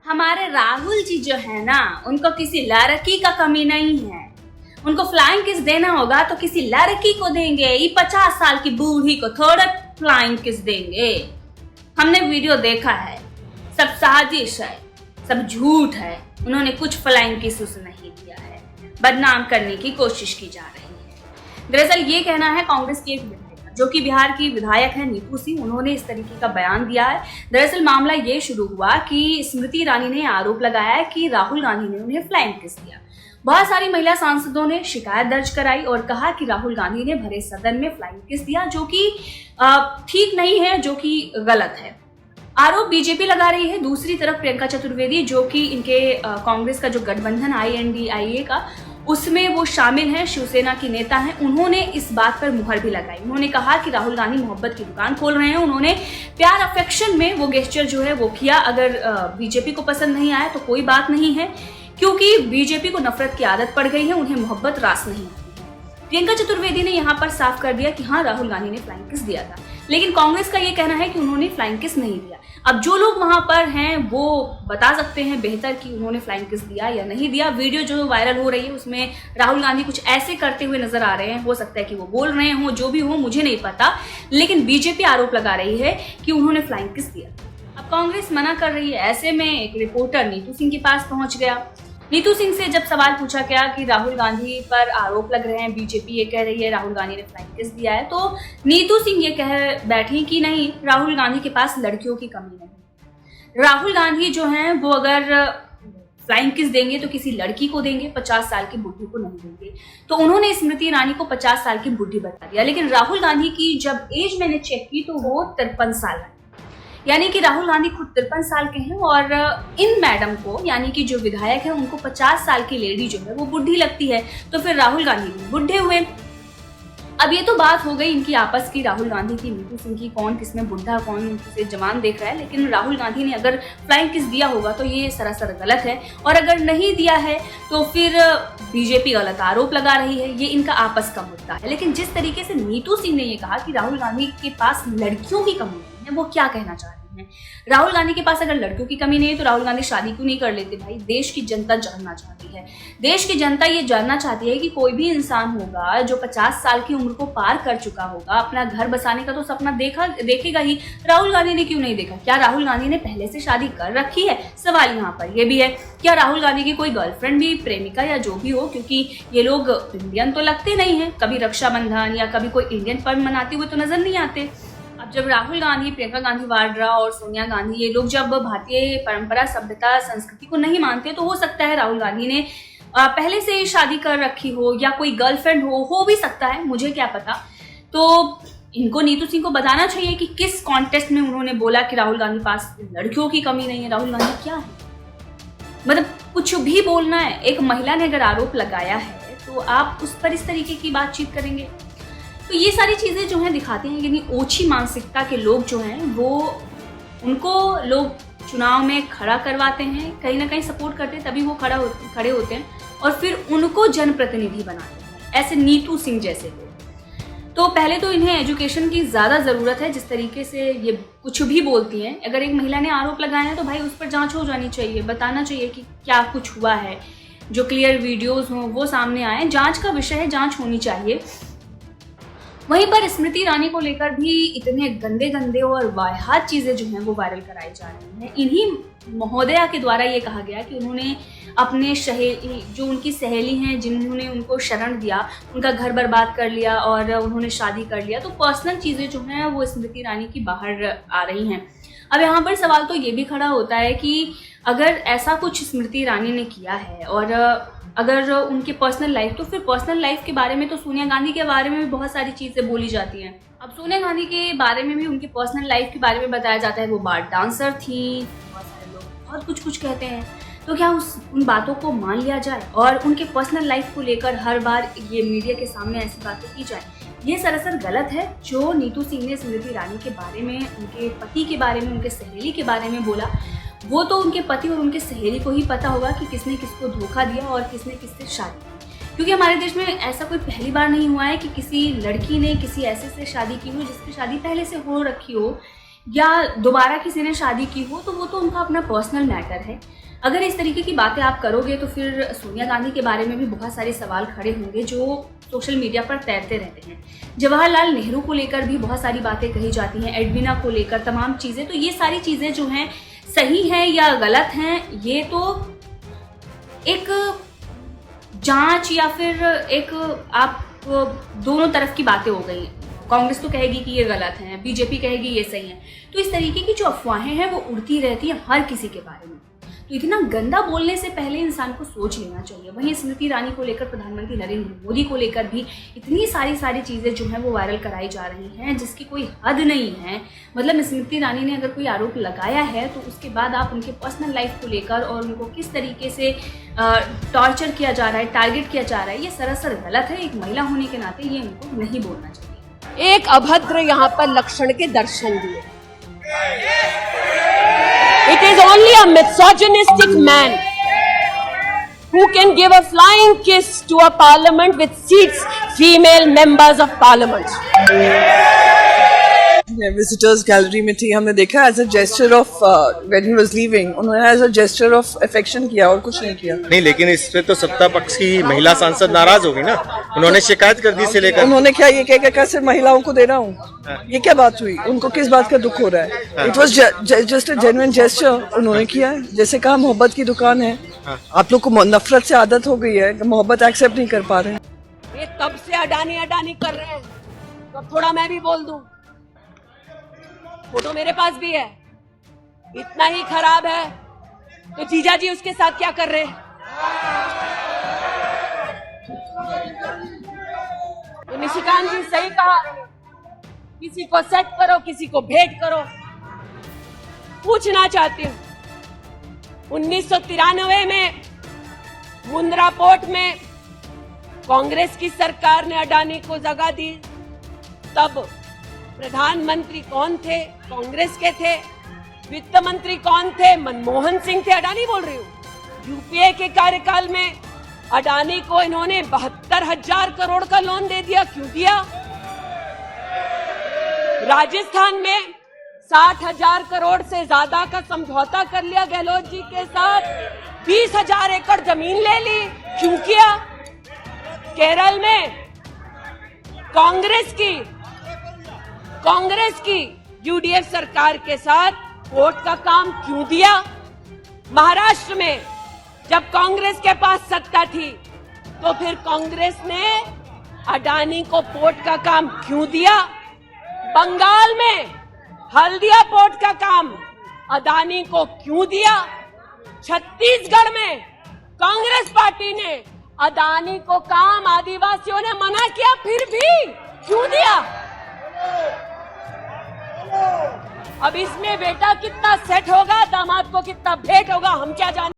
हमारे राहुल जी जो है ना, उनको किसी लड़की का कमी नहीं है। उनको फ्लाइंग किस देना होगा तो किसी लड़की को देंगे। ये 50 साल की बूढ़ी को थोड़ा फ्लाइंग किस देंगे। हमने वीडियो देखा है, सब साजिश है, सब झूठ है। उन्होंने कुछ फ्लाइंग किस उसे नहीं दिया है, बदनाम करने की कोशिश की जा रही है। दरअसल ये कहना है कांग्रेस की एक विधायक जो कि बिहार की विधायक है नीतू सिंह, उन्होंने इस तरीके का बयान दिया है। दरअसल मामला ये शुरू हुआ कि स्मृति ईरानी ने आरोप लगाया है कि राहुल गांधी ने उन्हें फ्लाइंग किस दिया। बहुत सारी महिला सांसदों ने शिकायत दर्ज कराई और कहा कि राहुल गांधी ने भरे सदन में फ्लाइंग किस दिया, जो कि ठीक नहीं है, जो कि गलत है। आरोप बीजेपी लगा रही है। दूसरी तरफ प्रियंका चतुर्वेदी, जो कि इनके कांग्रेस का जो गठबंधन INDIA का, उसमें वो शामिल हैं, शिवसेना की नेता हैं, उन्होंने इस बात पर मुहर भी लगाई। उन्होंने कहा कि राहुल गांधी मोहब्बत की दुकान खोल रहे हैं। उन्होंने प्यार अफेक्शन में वो गेस्चर जो है वो किया। अगर बीजेपी को पसंद नहीं आया तो कोई बात नहीं है, क्योंकि बीजेपी को नफरत की आदत पड़ गई है, उन्हें मोहब्बत रास नहीं आती है। प्रियंका चतुर्वेदी ने यहाँ पर साफ कर दिया कि हाँ, राहुल गांधी ने फ्लाइंग किस दिया था, लेकिन कांग्रेस का ये कहना है कि उन्होंने फ्लाइंग किस नहीं दिया। अब जो लोग वहां पर हैं वो बता सकते हैं बेहतर कि उन्होंने फ्लाइंग किस दिया या नहीं दिया। वीडियो जो वायरल हो रही है उसमें राहुल गांधी कुछ ऐसे करते हुए नजर आ रहे हैं। हो सकता है कि वो बोल रहे हों, जो भी हो मुझे नहीं पता, लेकिन बीजेपी आरोप लगा रही है कि उन्होंने फ्लाइंग किस दिया। अब कांग्रेस मना कर रही है। ऐसे में एक रिपोर्टर नीतू सिंह के पास पहुंच गया। नीतू सिंह से जब सवाल पूछा गया कि राहुल गांधी पर आरोप लग रहे हैं, बीजेपी ये कह रही है राहुल गांधी ने फ्लाइंग किस दिया है, तो नीतू सिंह ये कह बैठी कि नहीं, राहुल गांधी के पास लड़कियों की कमी नहीं। राहुल गांधी जो हैं वो अगर फ्लाइंग किस देंगे तो किसी लड़की को देंगे, 50 साल की बुढ़ी को नहीं देंगे। तो उन्होंने स्मृति ईरानी को 50 साल की बुढ़ी बता दिया, लेकिन राहुल गांधी की जब एज मैंने चेक की तो वो 53 साल है। यानी कि राहुल गांधी खुद 53 साल के हैं और इन मैडम को, यानी कि जो विधायक है, उनको 50 साल की लेडी जो है वो बुढ़ी लगती है। तो फिर राहुल गांधी भी बुढ़े हुए। अब ये तो बात हो गई इनकी आपस की, राहुल गांधी की, नीतू सिंह की, कौन किसमें बुढ़ा कौन किसे जवान देख रहा है। लेकिन राहुल गांधी ने अगर फ्लाइंग किस दिया होगा तो ये सरासर गलत है, और अगर नहीं दिया है तो फिर बीजेपी गलत आरोप लगा रही है। ये इनका आपस का मुद्दा है। लेकिन जिस तरीके से नीतू सिंह ने ये कहा कि राहुल गांधी के पास लड़कियों की कमी नहीं है, वो क्या कहना चाह रहे हैं? राहुल गांधी के पास अगर लड़कियों की कमी नहीं है तो राहुल गांधी शादी क्यों नहीं कर लेते? भाई, देश की जनता जानना चाहती है। देश की जनता ये जानना चाहती है कि कोई भी इंसान होगा जो 50 साल की उम्र को पार कर चुका होगा, अपना घर बसाने का तो सपना देखेगा ही। राहुल गांधी ने क्यों नहीं देखा? क्या राहुल गांधी ने पहले से शादी कर रखी है? सवाल यहाँ पर ये भी है। क्या राहुल गांधी की कोई गर्लफ्रेंड भी, प्रेमिका या जो भी हो? क्योंकि ये लोग इंडियन तो लगते नहीं है, कभी रक्षाबंधन या कभी कोई इंडियन पर्व मनाते हुए तो नजर नहीं आते। अब जब राहुल गांधी, प्रियंका गांधी वाड्रा और सोनिया गांधी, ये लोग जब भारतीय परंपरा, सभ्यता, संस्कृति को नहीं मानते, तो हो सकता है राहुल गांधी ने पहले से ही शादी कर रखी हो या कोई गर्लफ्रेंड हो भी सकता है, मुझे क्या पता। तो इनको, नीतू सिंह को बताना चाहिए कि किस कॉन्टेस्ट में उन्होंने बोला कि राहुल गांधी पास लड़कियों की कमी नहीं है। राहुल गांधी क्या है? मतलब कुछ भी बोलना है। एक महिला ने अगर आरोप लगाया है तो आप उस पर इस तरीके की बातचीत करेंगे? तो ये सारी चीज़ें जो हैं दिखाती हैं, यानी ओछी मानसिकता के लोग जो हैं वो, उनको लोग चुनाव में खड़ा करवाते हैं, कहीं ना कहीं सपोर्ट करते हैं, तभी वो खड़े होते हैं और फिर उनको जनप्रतिनिधि बनाते हैं, ऐसे नीतू सिंह जैसे लोग। तो पहले तो इन्हें एजुकेशन की ज़्यादा ज़रूरत है। जिस तरीके से ये कुछ भी बोलती हैं, अगर एक महिला ने आरोप लगाया है तो भाई उस पर जाँच हो जानी चाहिए, बताना चाहिए कि क्या कुछ हुआ है, जो क्लियर वीडियोज़ हों वो सामने आए। जाँच का विषय है, जाँच होनी चाहिए। वहीं पर स्मृति ईरानी को लेकर भी इतने गंदे गंदे और वाहियात चीज़ें जो हैं वो वायरल कराई जा रही हैं। इन्हीं महोदया के द्वारा ये कहा गया कि उन्होंने अपने सहेली, जो उनकी सहेली हैं, जिन्होंने उनको शरण दिया, उनका घर बर्बाद कर लिया और उन्होंने शादी कर लिया। तो पर्सनल चीज़ें जो हैं वो स्मृति ईरानी की बाहर आ रही हैं। अब यहाँ पर सवाल तो ये भी खड़ा होता है कि अगर ऐसा कुछ स्मृति ईरानी ने किया है और अगर उनके पर्सनल लाइफ, तो फिर पर्सनल लाइफ के बारे में तो सोनिया गांधी के बारे में भी बहुत सारी चीज़ें बोली जाती हैं। अब सोनिया गांधी के बारे में भी, उनके पर्सनल लाइफ के बारे में बताया जाता है, वो बार डांसर थी। बहुत सारे लोग बहुत कुछ कहते हैं, तो क्या उन बातों को मान लिया जाए और उनके पर्सनल लाइफ को लेकर हर बार ये मीडिया के सामने ऐसी बातें की जाए? ये सरासर गलत है। जो नीतू सिंह ने स्मृति ईरानी के बारे में, उनके पति के बारे में, उनके सहेली के बारे में बोला, वो तो उनके पति और उनके सहेली को ही पता होगा कि किसने किसको धोखा दिया और किसने किससे शादी की। क्योंकि हमारे देश में ऐसा कोई पहली बार नहीं हुआ है कि किसी लड़की ने किसी ऐसे से शादी की हो जिसकी शादी पहले से हो रखी हो, या दोबारा किसी ने शादी की हो तो वो तो उनका अपना पर्सनल मैटर है। अगर इस तरीके की बातें आप करोगे तो फिर सोनिया गांधी के बारे में भी बहुत सारे सवाल खड़े होंगे जो सोशल मीडिया पर तैरते रहते हैं। जवाहरलाल नेहरू को लेकर भी बहुत सारी बातें कही जाती हैं, एडविना को लेकर तमाम चीज़ें। तो ये सारी चीज़ें जो हैं सही हैं या गलत हैं, ये तो एक जांच या फिर एक आप दोनों तरफ की बातें हो गई। कांग्रेस तो कहेगी कि ये गलत है, बीजेपी कहेगी ये सही है। तो इस तरीके की जो अफवाहें हैं वो उड़ती रहती हैं हर किसी के बारे में। तो इतना गंदा बोलने से पहले इंसान को सोच लेना चाहिए। वहीं स्मृति ईरानी को लेकर, प्रधानमंत्री नरेंद्र मोदी को लेकर भी इतनी सारी चीज़ें जो हैं वो वायरल कराई जा रही हैं जिसकी कोई हद नहीं है। मतलब स्मृति ईरानी ने अगर कोई आरोप लगाया है तो उसके बाद आप उनके पर्सनल लाइफ को लेकर और उनको किस तरीके से टॉर्चर किया जा रहा है, टारगेट किया जा रहा है, ये सरासर गलत है। एक महिला होने के नाते ये इनको नहीं बोलना चाहिए। एक अभद्र यहाँ पर लक्षण के दर्शन दिए। It is only a misogynistic man who can give a flying kiss to a parliament with seats female members of parliament. Visitors gallery में थी, हमने देखा as a gesture of when he was leaving, उन्होंने as a gesture of affection किया और कुछ नहीं किया। नहीं, लेकिन इस पे तो सत्ता पक्ष की महिला सांसद नाराज होगी ना, उन्होंने शिकायत कर दी से लेकर। उन्होंने क्या ये कह सिर्फ महिलाओं को दे रहा हूँ, ये क्या बात हुई? उनको किस बात का दुख हो रहा है? It was just a genuine gesture उन्होंने किया है। जैसे कहा मोहब्बत की दुकान है, आप लोग को नफरत से आदत हो गई है, मोहब्बत एक्सेप्ट नहीं कर पा रहे हैं। ये तब से अडानी कर रहे हैं, तो थोड़ा मैं भी बोल दूं। फोटो मेरे पास भी है। इतना ही खराब है तो जीजा जी उसके साथ क्या कर रहे हैं? तो निशिकांत जी सही कहा, किसी को सेट करो, किसी को भेंट करो। पूछना चाहती हूं, 1993 में मुंद्रा पोर्ट में कांग्रेस की सरकार ने अडानी को जगह दी, तब प्रधानमंत्री कौन थे? कांग्रेस के थे। वित्त मंत्री कौन थे? मनमोहन सिंह थे। अडानी बोल रही हूँ। यूपीए के कार्यकाल में अडानी को इन्होंने 72,000 करोड़ का लोन दे दिया। क्यों दिया? राजस्थान में 60,000 करोड़ से ज्यादा का समझौता कर लिया गहलोत जी के साथ। 20,000 एकड़ जमीन ले ली। क्यों किया? केरल में कांग्रेस की यूडीएफ सरकार के साथ पोर्ट का काम क्यों दिया? महाराष्ट्र में जब कांग्रेस के पास सत्ता थी तो फिर कांग्रेस ने अडानी को पोर्ट का काम क्यों दिया? बंगाल में हल्दिया पोर्ट का काम अडानी को क्यों दिया? छत्तीसगढ़ में कांग्रेस पार्टी ने अडानी को काम आदिवासियों ने मना किया, फिर भी क्यों दिया? अब इसमें बेटा कितना सेट होगा, दामाद को कितना भेंट होगा, हम क्या जाने।